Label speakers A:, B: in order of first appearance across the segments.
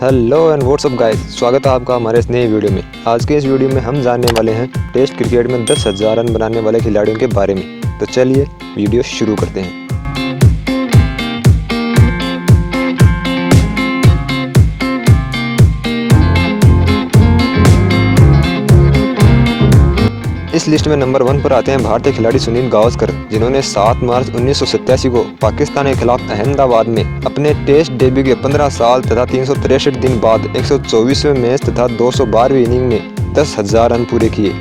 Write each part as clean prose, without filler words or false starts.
A: Hello and WhatsApp guys, स्वागत है आपका हमारे इस नए वीडियो में। आज के इस वीडियो में हम जानने वाले हैं टेस्ट क्रिकेट में 10,000 रन बनाने वाले खिलाड़ियों के बारे में। तो चलिए वीडियो शुरू करते हैं। इस लिस्ट में नंबर 1 पर आते हैं भारतीय खिलाड़ी सुनील गावस्कर, जिन्होंने 7 मार्च 1987 को पाकिस्तान के खिलाफ अहमदाबाद में अपने टेस्ट डेब्यू के 15 साल तथा 363 दिन बाद 124वें मैच तथा 212वीं इनिंग में 10,000 रन पूरे किए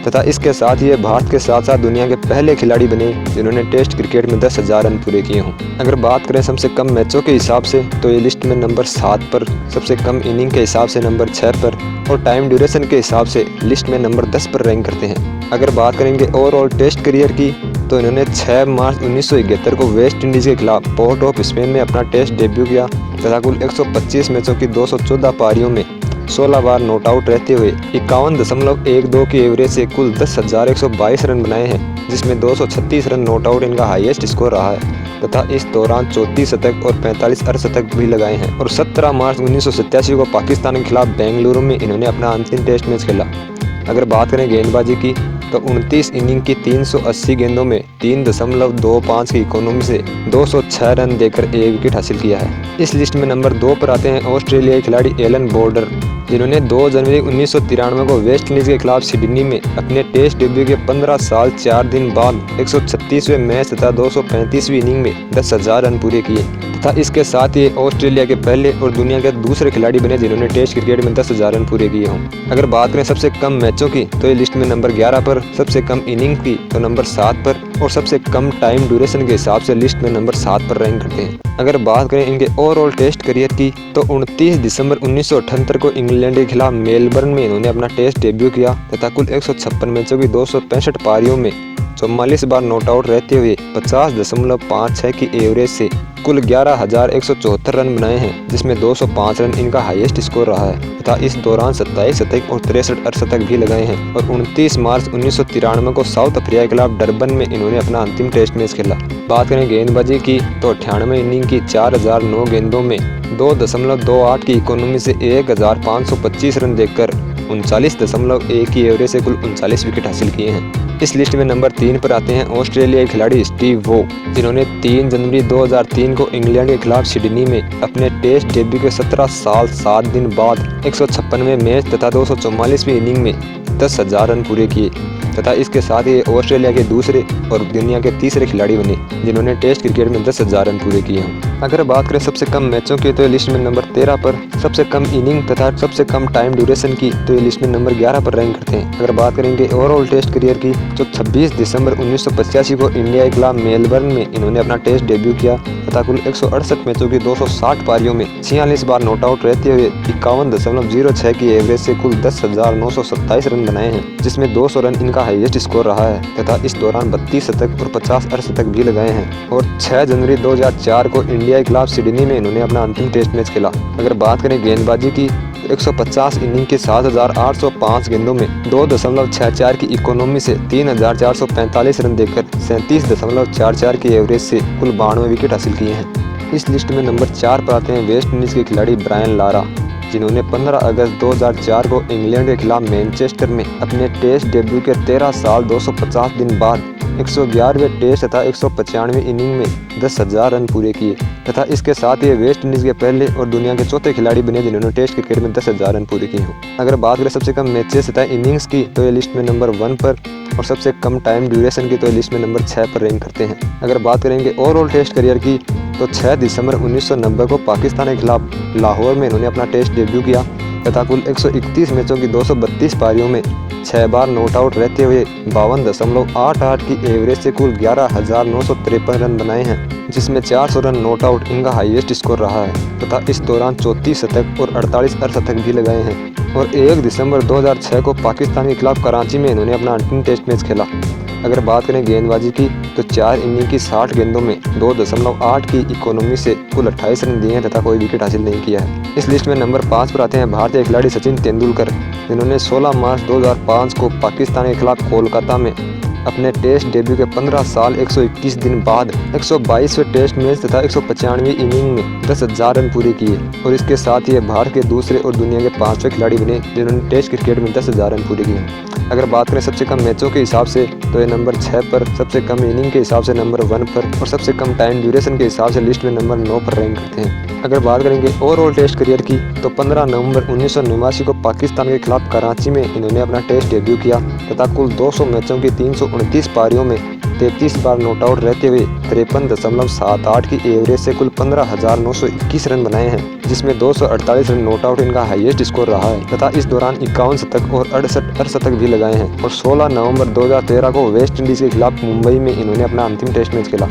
A: तथा इसके साथ ही ये भारत के साथ साथ दुनिया के पहले खिलाड़ी बने जिन्होंने टेस्ट क्रिकेट में 10,000 रन पूरे किए हों। अगर बात करें सबसे कम मैचों के हिसाब से तो ये लिस्ट में नंबर 7 पर, सबसे कम इनिंग के हिसाब से नंबर 6 पर और टाइम ड्यूरेशन के हिसाब से लिस्ट में नंबर 10 पर रैंक करते हैं। अगर बात करेंगे ओवरऑल टेस्ट करियर की तो इन्होंने 6 मार्च 1971 को वेस्ट इंडीज़ के खिलाफ पोर्ट ऑफ स्पेन में अपना टेस्ट डेब्यू किया तथा कुल 125 मैचों की 214 पारियों में 16 बार नॉट आउट रहते हुए 51.12 की एवरेज से कुल 10,122 रन बनाए हैं, जिसमें 236 रन नॉट आउट इनका हाईएस्ट स्कोर रहा है तथा इस दौरान 34 शतक और 45 अर्धशतक भी लगाए हैं। और 17 मार्च 1987 को पाकिस्तान के खिलाफ बेंगलुरु में इन्होंने अपना अंतिम टेस्ट मैच खेला। अगर बात करें गेंदबाजी की तो 29 इनिंग की 380 गेंदों में 3.25 की इकोनॉमी से 206 रन देकर 1 विकेट हासिल किया है। इस लिस्ट में नंबर 2 पर आते हैं ऑस्ट्रेलियाई खिलाड़ी एलन बोर्डर, जिन्होंने 2 जनवरी 1993 को वेस्ट इंडीज़ के खिलाफ सिडनी में अपने टेस्ट डेब्यू के 15 साल 4 दिन बाद 136वें मैच तथा 235वीं इनिंग में 10,000 रन पूरे किए तथा इसके साथ ही ऑस्ट्रेलिया के पहले और दुनिया के दूसरे खिलाड़ी बने जिन्होंने टेस्ट क्रिकेट में 10,000 रन पूरे किए हों। अगर बात करें सबसे कम मैचों की तो ये लिस्ट में नंबर 11 पर, सबसे कम इनिंग की तो नंबर 7 पर और सबसे कम टाइम ड्यूरेशन के हिसाब से लिस्ट में नंबर 7 पर रैंक करते हैं। अगर बात करें इनके ओवरऑल टेस्ट करियर की तो 29 दिसंबर 1978 को इंग्लैंड के खिलाफ मेलबर्न में इन्होंने अपना टेस्ट डेब्यू किया तथा कुल 156 मैचों की 265 पारियों में 44 बार नॉट आउट रहते हुए 50.56 की एवरेज से कुल 11,174 रन बनाए हैं, जिसमें 205 रन इनका हाईएस्ट स्कोर रहा है तथा इस दौरान 27 शतक और 63 अर्धशतक भी लगाए हैं। और 29 मार्च 1993 को साउथ अफ्रीका के खिलाफ डरबन में इन्होंने अपना अंतिम टेस्ट मैच खेला। बात करें गेंदबाजी की तो 98 इनिंग की 4,009 गेंदों में 2.28 की इकोनॉमी से 1,525 रन देकर 39.1 की एवरेज से कुल 39 विकेट हासिल किए हैं। इस लिस्ट में नंबर 3 पर आते हैं ऑस्ट्रेलियाई खिलाड़ी स्टीव वो, जिन्होंने 3 जनवरी 2003 को इंग्लैंड के खिलाफ सिडनी में अपने टेस्ट डेब्यू के 17 साल 7 दिन बाद 156वें मैच तथा 244वीं इनिंग में 10,000 रन पूरे किए तथा इसके साथ ही ऑस्ट्रेलिया के दूसरे और दुनिया के तीसरे खिलाड़ी बने जिन्होंने टेस्ट क्रिकेट में 10,000 रन पूरे किए हों। अगर बात करें सबसे कम मैचों की तो ये लिस्ट में नंबर 13 पर, सबसे कम इनिंग तथा सबसे कम टाइम ड्यूरेशन की तो ये लिस्ट में नंबर 11 पर रैंक करते हैं। अगर बात करेंगे ओवरऑल टेस्ट करियर की तो 26 दिसंबर 1985 को इंडिया के खिलाफ मेलबर्न में इन्होंने अपना टेस्ट डेब्यू किया तथा कुल 168 मैचों की 260 पारियों में 46 बार नॉट आउट रहते हुए 51.06 की एवरेज से कुल 10,927 रन बनाए हैं, जिसमें 200 रन इनका हाईएस्ट स्कोर रहा है तथा इस दौरान 32 शतक और 50 अर्धशतक भी लगाए हैं। और 6 जनवरी 2004 को इंडिया के खिलाफ सिडनी में इन्होंने अपना अंतिम टेस्ट मैच खेला। अगर बात करें गेंदबाजी की 150 इनिंग के 7,805 गेंदों में 2.64 की इकोनॉमी से 3,445 रन देकर 37.44 की एवरेज से कुल 92 विकेट हासिल किए हैं। इस लिस्ट में नंबर 4 पर आते हैं वेस्ट इंडीज़ के खिलाड़ी ब्रायन लारा, जिन्होंने 15 अगस्त 2004 को इंग्लैंड के खिलाफ मैनचेस्टर में अपने टेस्ट डेब्यू के 13 साल 250 दिन बाद 111वें टेस्ट तथा 195वीं इनिंग में 10,000 रन पूरे किए तथा इसके साथ ही वेस्ट इंडीज़ के पहले और दुनिया के चौथे खिलाड़ी बने जिन्होंने टेस्ट क्रिकेट में 10,000 रन पूरे किए हों। अगर बात करें सबसे कम मैचेस तथा इनिंग्स की तो ये लिस्ट में नंबर 1 पर और सबसे कम टाइम ड्यूरेशन की तो ये लिस्ट में नंबर 6 पर रैंक करते हैं। अगर बात करेंगे ओवरऑल टेस्ट करियर की तो 6 दिसंबर 1990 को पाकिस्तान के खिलाफ लाहौर में इन्होंने अपना टेस्ट डेब्यू किया तथा कुल 131 मैचों की 232 पारियों में 6 बार नॉट आउट रहते हुए 52.88 की एवरेज से कुल 11,953 रन बनाए हैं, जिसमें 400 रन नॉट आउट इनका हाईएस्ट स्कोर रहा है तथा इस दौरान 34 शतक और 48 अर्धशतक भी लगाए हैं। और 1 दिसंबर 2006 को पाकिस्तान के खिलाफ कराची में इन्होंने अपना अंतिम टेस्ट मैच खेला। अगर बात करें गेंदबाजी की तो 4 इनिंग की 60 गेंदों में 2.8 की इकोनॉमी से कुल 28 रन दिए हैं तथा कोई विकेट हासिल नहीं किया है। इस लिस्ट में नंबर 5 पर आते हैं भारतीय खिलाड़ी सचिन तेंदुलकर, जिन्होंने 16 मार्च 2005 को पाकिस्तान के खिलाफ कोलकाता में अपने टेस्ट डेब्यू के 15 साल 121 दिन बाद 122वें टेस्ट मैच तथा 195वीं इनिंग में 10,000 रन पूरे किए और इसके साथ ही भारत के दूसरे और दुनिया के 5वें खिलाड़ी बने जिन्होंने टेस्ट क्रिकेट में 10,000 रन पूरे किए। अगर बात करें सबसे कम मैचों के हिसाब से तो ये नंबर 6 पर, सबसे कम इनिंग के हिसाब से नंबर 1 पर और सबसे कम टाइम ड्यूरेशन के हिसाब से लिस्ट में नंबर 9 पर रैंक करते हैं। अगर बात करेंगे ओवरऑल टेस्ट करियर की तो 15 नवंबर 1989 को पाकिस्तान के खिलाफ कराची में इन्होंने अपना टेस्ट डेब्यू किया तथा कुल 200 मैचों की 329 पारियों में 33 बार नॉट आउट रहते हुए 53.78 की एवरेज से कुल 15,921 रन बनाए हैं, जिसमें 248 रन नॉट आउट इनका हाईएस्ट स्कोर रहा है तथा इस दौरान 51 शतक और 68 अर्धशतक भी लगाए हैं। और 16 नवंबर 2013 को वेस्ट इंडीज के खिलाफ मुंबई में इन्होंने अपना अंतिम टेस्ट मैच खेला।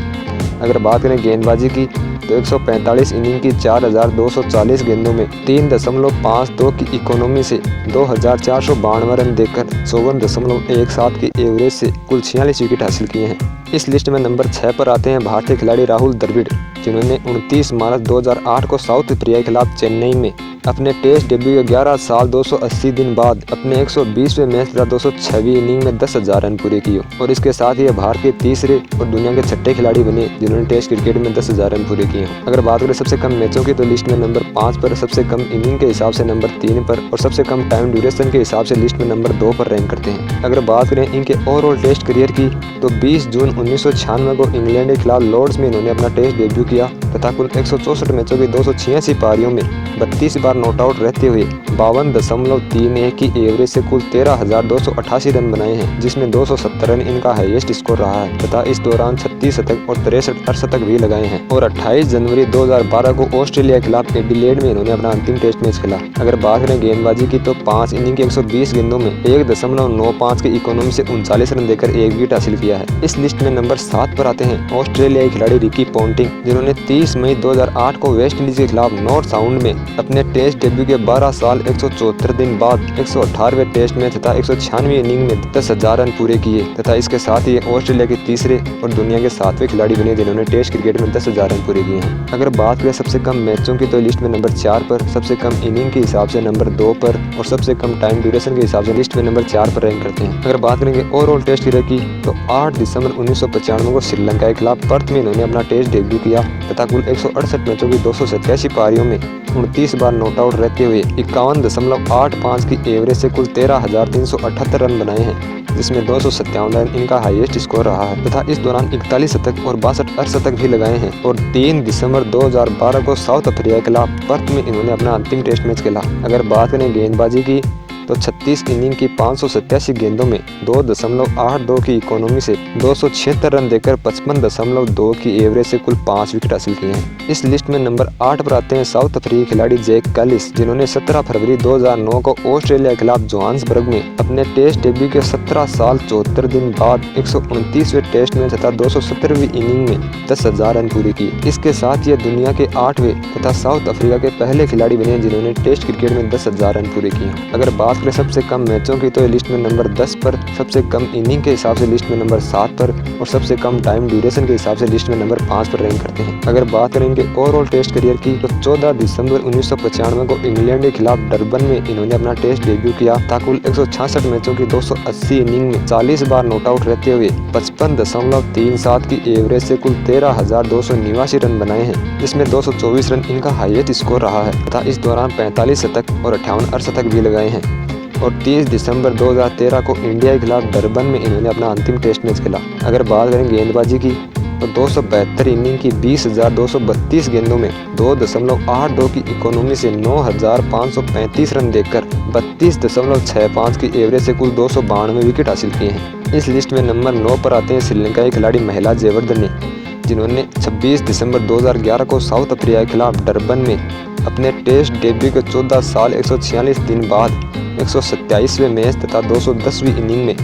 A: अगर बात करें गेंदबाजी की तो 145 इनिंग की 4,240 गेंदों में 3.52 की इकोनॉमी से 2,492 रन देकर 54.17 की एवरेज से कुल 46 विकेट हासिल किए हैं। इस लिस्ट में नंबर 6 पर आते हैं भारतीय खिलाड़ी राहुल द्रविड़, जिन्होंने 29 मार्च 2008 को साउथ अफ्रीका के खिलाफ चेन्नई में अपने टेस्ट डेब्यू के 11 साल 280 दिन बाद अपने 120वें मैच तथा 206वीं इनिंग में 10,000 रन पूरे किए और इसके साथ ही भारत के तीसरे और दुनिया के छठे खिलाड़ी बने जिन्होंने टेस्ट क्रिकेट में 10,000 रन पूरे किए। अगर बात करें सबसे कम मैचों की तो लिस्ट में नंबर 5 पर, सबसे कम इनिंग के हिसाब से नंबर 3 पर और सबसे कम टाइम ड्यूरेशन के हिसाब से लिस्ट में नंबर 2 पर रैंक करते हैं। अगर बात करें इनके ओवरऑल टेस्ट करियर की तो 20 जून 1996 को इंग्लैंड के खिलाफ लॉर्ड्स में इन्होंने अपना टेस्ट डेब्यू किया तथा कुल 164 मैचों की 286 पारियों में 32 बार नॉट आउट रहते हुए 52.31 की एवरेज से कुल 13,288 रन बनाए हैं, जिसमें 270 रन इनका हाईएस्ट स्कोर रहा है तथा इस दौरान 36 शतक और 63 अर्धशतक भी लगाए हैं। और 28 जनवरी 2012 को ऑस्ट्रेलिया के खिलाफ एडिलेड में इन्होंने अपना अंतिम टेस्ट मैच खेला। अगर बात करें गेंदबाजी की तो 5 इनिंग की 120 गेंदों में 1.95 की इकोनॉमी से 39 रन देकर 1 विकेट हासिल किया है। इस लिस्ट में नंबर 7 पर आते हैं ऑस्ट्रेलियाई खिलाड़ी रिकी पॉन्टिंग, जिन्होंने 30 मई 2008 को वेस्ट इंडीज के खिलाफ नॉर्थ साउंड में अपने टेस्ट डेब्यू के 12 साल 174 दिन बाद 118वें टेस्ट मैच तथा 196वीं इनिंग में 10,000 रन पूरे किए तथा इसके साथ ही ऑस्ट्रेलिया के तीसरे और दुनिया के 7वें खिलाड़ी बने जिन्होंने टेस्ट क्रिकेट में 10,000 रन पूरे किए हैं। अगर बात करें सबसे कम मैचों की तो लिस्ट में नंबर 4 पर, सबसे कम इनिंग के हिसाब से नंबर 2 पर और सबसे कम टाइम ड्यूरेशन के हिसाब से लिस्ट में नंबर 4 पर रैंक करते हैं। अगर बात करेंगे ओवरऑल टेस्ट करियर की तो 8 दिसंबर 1995 को श्रीलंका के खिलाफ पर्थ में इन्होंने अपना टेस्ट डेब्यू किया तथा कुल 168 मैचों की 287 पारियों में 29 बार नॉट आउट रहते हुए 51.85 की एवरेज से कुल 13,378 रन बनाए हैं, जिसमें 257 रन इनका हाईएस्ट स्कोर रहा है तथा इस दौरान 41 शतक और 62 अर्धशतक भी लगाए हैं। और 3 दिसंबर 2012 को साउथ अफ्रीका के खिलाफ पर्थ में इन्होंने अपना अंतिम टेस्ट मैच खेला। अगर बात करें गेंदबाजी की तो 36 इनिंग की 587 गेंदों में 2.82 की इकोनॉमी से 276 रन देकर 55.2 की एवरेज से कुल 5 विकेट हासिल किए हैं। इस लिस्ट में नंबर 8 पर आते हैं साउथ अफ्रीकी खिलाड़ी जैक कैलिस, जिन्होंने 17 फरवरी 2009 को ऑस्ट्रेलिया के खिलाफ जोहान्सबर्ग में अपने टेस्ट डेब्यू के 17 साल 74 दिन बाद 129वें टेस्ट मैच तथा 217वीं इनिंग में 10,000 रन पूरे किए। इसके साथ ये दुनिया के 8वें तथा साउथ अफ्रीका के पहले खिलाड़ी बने जिन्होंने टेस्ट क्रिकेट में 10,000 रन पूरे किए। अगर बात करें सबसे कम मैचों की तो लिस्ट में नंबर 10 पर, सबसे कम इनिंग के हिसाब से लिस्ट में नंबर 7 पर और सबसे कम टाइम ड्यूरेशन के हिसाब से लिस्ट में नंबर 5 पर रैंक करते हैं। अगर बात करेंगे ओवरऑल टेस्ट करियर की तो 14 दिसंबर 1995 को इंग्लैंड के खिलाफ डरबन में इन्होंने अपना टेस्ट डेब्यू किया था। कुल 166 मैचों की 280 इनिंग में 40 बार नॉट आउट रहते हुए 55.37 की एवरेज से कुल 13,289 रन बनाए हैं, जिसमें 224 रन इनका हाईएस्ट स्कोर रहा है तथा इस दौरान 45 शतक और 58 अर्धशतक भी लगाए हैं। और 30 दिसंबर 2013 को इंडिया के खिलाफ डरबन में इन्होंने अपना अंतिम टेस्ट मैच खेला। अगर बात करें गेंदबाजी की तो 272 इनिंग की 20,232 गेंदों में 2.82 की इकोनॉमी से 9,535 रन देकर 32.65 की एवरेज से कुल 292 विकेट हासिल किए हैं। इस लिस्ट में नंबर 9 पर आते हैं श्रीलंका के खिलाड़ी महिला जयवर्धने, जिन्होंने 26 दिसंबर 2011 को साउथ अफ्रीका के खिलाफ डरबन में अपने टेस्ट डेब्यू के 14 साल 146 दिन बाद 127वें मैच तथा 210वीं इनिंग में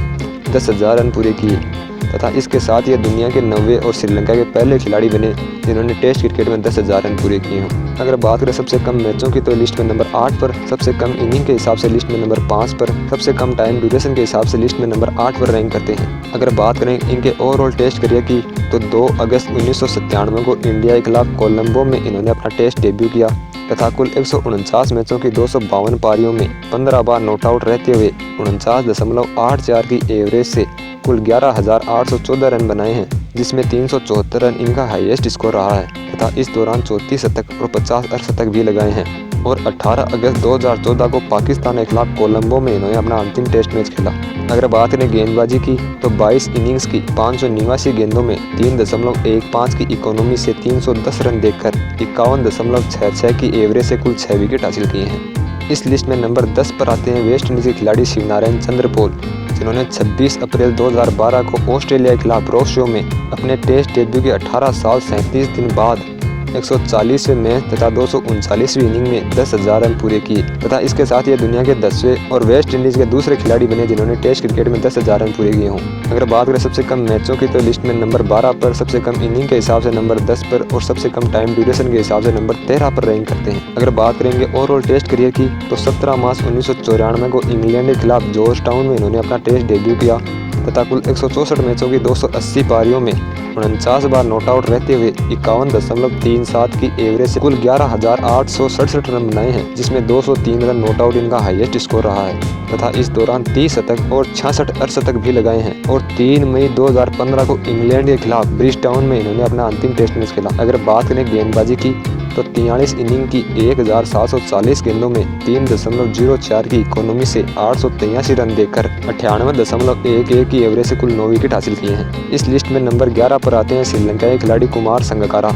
A: 10,000 रन पूरे किए तथा इसके साथ ये दुनिया के 9वें और श्रीलंका के पहले खिलाड़ी बने जिन्होंने टेस्ट क्रिकेट में 10,000 रन पूरे किए हों। अगर बात करें सबसे कम मैचों की तो लिस्ट में नंबर 8 पर, सबसे कम इनिंग के हिसाब से लिस्ट में नंबर 5 पर, सबसे कम टाइम ड्यूरेशन के हिसाब से लिस्ट में नंबर 8 पर रैंक करते हैं। अगर बात करें इनके ओवरऑल टेस्ट करियर की तो 2 अगस्त 1997 को इंडिया के खिलाफ कोलंबो में इन्होंने अपना टेस्ट डेब्यू किया तथा कुल 149 मैचों की 252 पारियों में 15 बार नॉट आउट रहते हुए 49.84 की एवरेज से कुल 11,814 रन बनाए हैं, जिसमें 374 रन इनका हाईएस्ट स्कोर रहा है तथा इस दौरान 34 शतक और 50 अर्धशतक भी लगाए हैं। और 18 अगस्त 2014 को पाकिस्तान के खिलाफ कोलंबो में इन्होंने अपना अंतिम टेस्ट मैच खेला। अगर बात करें गेंदबाजी की तो 22 इनिंग्स की 589 गेंदों में 3.15 की इकोनॉमी से 310 रन देकर 51.66 की एवरेज से कुल 6 विकेट हासिल किए हैं। इस लिस्ट में नंबर 10 पर आते हैं वेस्ट इंडीज के खिलाड़ी शिवनारायण चंद्रपोल, जिन्होंने 26 अप्रैल 2012 को ऑस्ट्रेलिया के खिलाफ रोड शो में अपने टेस्ट डेब्यू के 18 साल 37 दिन बाद 140वें मैच तथा 239वीं इनिंग में 10,000 रन पूरे किए तथा इसके साथ ये दुनिया के 10वें और वेस्ट इंडीज के दूसरे खिलाड़ी बने जिन्होंने टेस्ट क्रिकेट में 10,000 रन पूरे किए हों। अगर बात करें सबसे कम मैचों की तो लिस्ट में नंबर 12 पर, सबसे कम इनिंग के हिसाब से नंबर 10 पर और सबसे कम टाइम ड्यूरेशन के हिसाब से नंबर 13 पर रैंक करते हैं। अगर बात करेंगे ओवरऑल टेस्ट करियर की तो 17 मार्च 1994 को इंग्लैंड के खिलाफ जॉर्ज टाउन में इन्होंने अपना टेस्ट डेब्यू किया तथा कुल 164 मैचों की 280 पारियों में 49 बार नॉट आउट रहते हुए 51.37 की एवरेज से कुल 11,867 रन बनाए हैं, जिसमें 203 रन नॉट आउट इनका हाईएस्ट स्कोर रहा है तथा इस दौरान 30 शतक और 66 अर्धशतक भी लगाए हैं। और 3 मई 2015 को इंग्लैंड के खिलाफ ब्रिज टाउन में इन्होंने अपना अंतिम टेस्ट मैच खेला। अगर बात करें गेंदबाजी की तो 43 इनिंग की 1,740 गेंदों में 3.04 की इकोनॉमी से 883 रन देकर 98.11 की एवरेज से कुल 9 विकेट हासिल किए हैं। इस लिस्ट में नंबर 11 पर आते हैं श्रीलंका के खिलाड़ी कुमार संगकारा,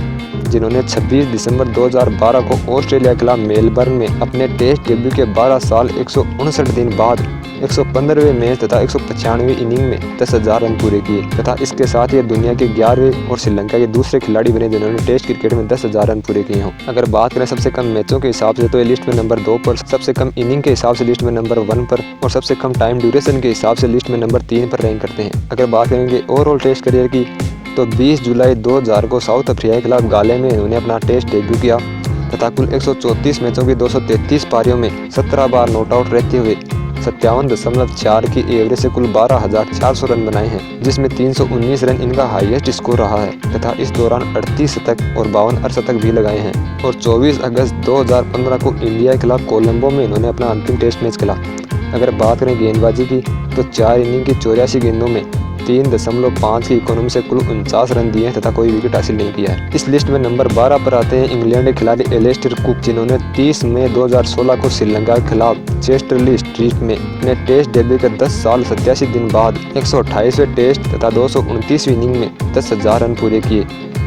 A: जिन्होंने 26 दिसंबर 2012 को ऑस्ट्रेलिया के खिलाफ मेलबर्न में अपने टेस्ट डेब्यू के 12 साल 159 दिन बाद 115वें मैच तथा 195वीं इनिंग में 10,000 रन पूरे किए तथा इसके साथ ये दुनिया के 11वें और श्रीलंका के दूसरे खिलाड़ी बने जिन्होंने टेस्ट क्रिकेट में 10,000 रन पूरे किए हों। अगर बात करें सबसे कम मैचों के हिसाब से तो ये लिस्ट में नंबर 2 पर, सबसे कम इनिंग के हिसाब से लिस्ट में नंबर 1 पर और सबसे कम टाइम ड्यूरेशन के हिसाब से लिस्ट में नंबर 3 पर रैंक करते हैं। अगर बात करेंगे ओवरऑल टेस्ट करियर की तो 20 जुलाई 2000 को साउथ अफ्रीका के खिलाफ गाले में इन्होंने अपना टेस्ट डेब्यू किया तथा कुल 134 मैचों की 233 पारियों में 17 बार नॉट आउट रहते हुए 57.4 की एवरेज से कुल 12,400 रन बनाए हैं, जिसमें 319 रन इनका हाईएस्ट स्कोर रहा है तथा इस दौरान 38 शतक और 52 अर्धशतक भी लगाए हैं। और 24 अगस्त 2015 को इंडिया के खिलाफ कोलंबो में इन्होंने अपना अंतिम टेस्ट मैच खेला। अगर बात करें गेंदबाजी की तो 4 इनिंग की 84 गेंदों में 3.5 की इकोनॉमी से कुल 49 रन दिए तथा कोई विकेट हासिल नहीं किया है। इस लिस्ट में नंबर 12 पर आते हैं इंग्लैंड के खिलाड़ी एलिस्टर कुक, जिन्होंने 30 मई 2016 को श्रीलंका के खिलाफ चेस्टरली स्ट्रीट में अपने टेस्ट डेब्यू के 10 साल 87 दिन बाद 128वें टेस्ट तथा 229वीं इनिंग में 10,000 रन पूरे किए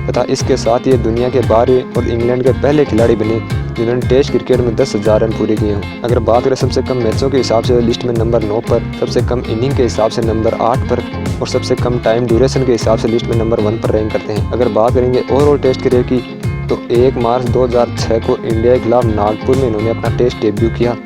A: तथा इसके साथ ये दुनिया के 12वें और इंग्लैंड के पहले खिलाड़ी बने जिन्होंने टेस्ट क्रिकेट में 10,000 रन पूरे किए हों। अगर बात करें सबसे कम मैचों के हिसाब से लिस्ट में नंबर 9 पर, सबसे कम इनिंग के हिसाब से नंबर 8 पर और सबसे कम टाइम ड्यूरेशन के हिसाब से लिस्ट में नंबर 1 पर रैंक करते हैं। अगर बात करेंगे ओवरऑल टेस्ट करियर की तो 1 मार्च 2006 को इंडिया के खिलाफ नागपुर में इन्होंने अपना टेस्ट डेब्यू किया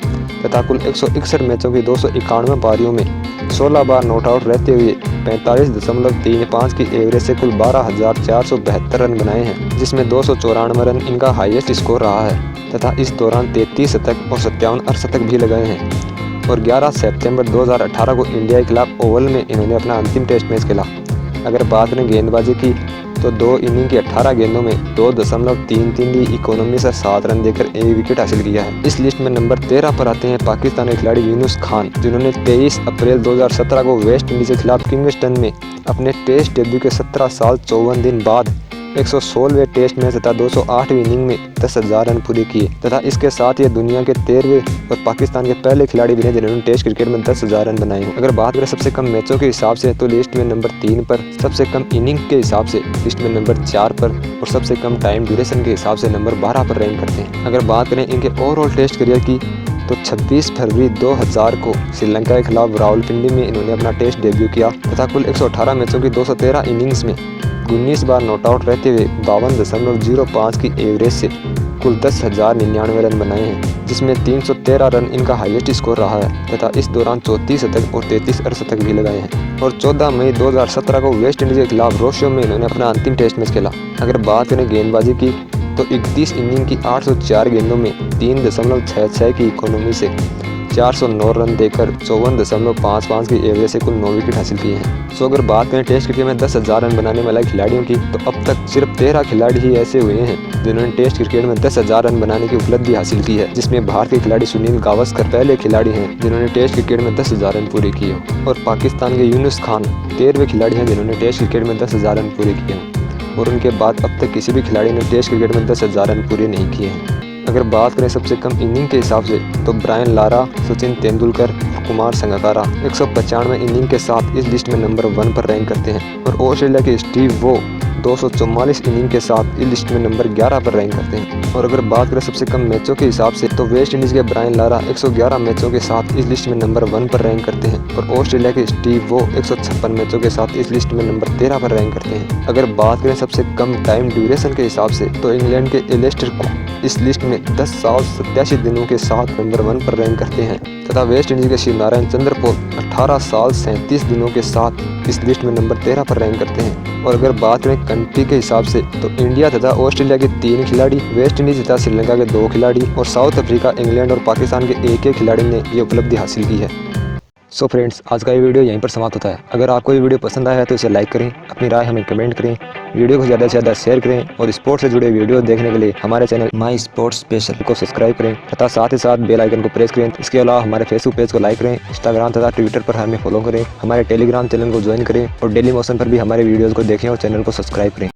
A: तथा कुल 161 मैचों की 291 पारियों में 16 बार नॉट आउट रहते हुए 45.35 की एवरेज से कुल 12,472 रन बनाए हैं, जिसमें 294 रन इनका हाईएस्ट स्कोर रहा है तथा इस दौरान 33 शतक और 57 अर्धशतक भी लगाए हैं। और 11 सितंबर 2018 को इंडिया के खिलाफ ओवल में इन्होंने अपना अंतिम टेस्ट मैच खेला। अगर बात करें गेंदबाजी की तो 2 इनिंग की 18 गेंदों में 2.33 की इकोनॉमी से 7 रन देकर 1 विकेट हासिल किया है। इस लिस्ट में नंबर 13 पर आते हैं पाकिस्तान के खिलाड़ी यूनुस खान, जिन्होंने 23 अप्रैल 2017 को वेस्ट इंडीज के खिलाफ किंगस्टन में अपने टेस्ट डेब्यू के 17 साल 54 दिन बाद 116वें टेस्ट मैच तथा 208वीं इनिंग में 10,000 रन पूरे किए तथा इसके साथ ये दुनिया के 13वें और पाकिस्तान के पहले खिलाड़ी बने जिन्होंने टेस्ट क्रिकेट में 10,000 रन बनाए हों। अगर बात करें सबसे कम मैचों के हिसाब से तो लिस्ट में नंबर 3 पर, सबसे कम इनिंग के हिसाब से लिस्ट में नंबर 4 पर और सबसे कम टाइम ड्यूरेशन के हिसाब से नंबर 12 पर रैंक करते हैं। अगर बात करें इनके ओवरऑल टेस्ट करियर की तो 26 फरवरी 2000 को श्रीलंका के खिलाफ रावलपिंडी में इन्होंने अपना टेस्ट डेब्यू किया तथा कुल 118 मैचों की 213 इनिंग्स में 19 बार नॉट आउट रहते हुए 52.05 की एवरेज से कुल 10,099 रन बनाए हैं, जिसमें 313 रन इनका हाईएस्ट स्कोर रहा है तथा इस दौरान 34 शतक और 33 अर्धशतक भी लगाए हैं। और 14 मई 2017 को वेस्ट इंडीज के खिलाफ रोड शो में इन्होंने अपना अंतिम टेस्ट मैच खेला। अगर बात करें गेंदबाजी की तो 31 इनिंग की 804 गेंदों में 3.66 की इकोनॉमी से 409 रन देकर 54.55 की एवरेज से कुल 9 विकेट हासिल किए हैं। सो अगर बात करें टेस्ट क्रिकेट में 10,000 रन बनाने वाले खिलाड़ियों की, तो अब तक सिर्फ 13 खिलाड़ी ही ऐसे हुए हैं जिन्होंने टेस्ट क्रिकेट में 10,000 रन बनाने की उपलब्धि हासिल की है, जिसमें भारत के खिलाड़ी सुनील गावस्कर पहले खिलाड़ी हैं जिन्होंने टेस्ट क्रिकेट में 10,000 रन पूरे किए और पाकिस्तान के यूनुस खान 13वें खिलाड़ी हैं जिन्होंने टेस्ट क्रिकेट में 10,000 रन पूरे किए हैं और उनके बाद अब तक किसी भी खिलाड़ी ने टेस्ट क्रिकेट में 10,000 रन पूरे नहीं किए हैं। अगर बात करें सबसे कम इनिंग के हिसाब से, तो ब्रायन लारा, सचिन तेंदुलकर और कुमार संगकारा 195 इनिंग के साथ इस लिस्ट में नंबर 1 पर रैंक करते हैं और ऑस्ट्रेलिया के स्टीव वो 244 इनिंग के साथ इस लिस्ट में नंबर 11 पर रैंक करते हैं। और अगर बात करें सबसे कम मैचों के हिसाब से, तो वेस्ट इंडीज के ब्रायन लारा 111 मैचों के साथ इस लिस्ट में नंबर 1 पर रैंक करते हैं और ऑस्ट्रेलिया के स्टीव वो 156 मैचों के साथ इस लिस्ट में नंबर 13 पर रैंक करते हैं। अगर बात करें सबसे कम टाइम ड्यूरेशन के हिसाब से, तो इंग्लैंड के एलिस्टर कुक इस लिस्ट में 10 साल 87 दिनों के साथ नंबर 1 पर रैंक करते हैं तथा वेस्ट इंडीज के शिवनारायण चंद्रपोल 18 साल 37 दिनों के साथ इस लिस्ट में नंबर 13 पर रैंक करते हैं। और अगर बात करें कंट्री के हिसाब से, तो इंडिया तथा ऑस्ट्रेलिया के 3 खिलाड़ी, वेस्ट इंडीज तथा श्रीलंका के 2 खिलाड़ी और साउथ अफ्रीका, इंग्लैंड और पाकिस्तान के एक खिलाड़ी ने ये उपलब्धि हासिल की है। सो फ्रेंड्स, आज का ये वीडियो यहीं पर समाप्त होता है। अगर आपको ये वीडियो पसंद आया है तो इसे लाइक करें, अपनी राय हमें कमेंट करें, वीडियो को ज़्यादा से ज़्यादा शेयर करें और स्पोर्ट्स से जुड़े वीडियो देखने के लिए हमारे चैनल माई स्पोर्ट्स स्पेशल को सब्सक्राइब करें तथा साथ ही साथ बेल आइकन को प्रेस करें। इसके अलावा हमारे फेसबुक पेज को लाइक करें, इंस्टाग्राम तथा ट्विटर पर हमें फॉलो करें, हमारे टेलीग्राम चैनल को ज्वाइन करें और डेली मोशन पर भी हमारे वीडियोज़ को देखें और चैनल को सब्सक्राइब करें।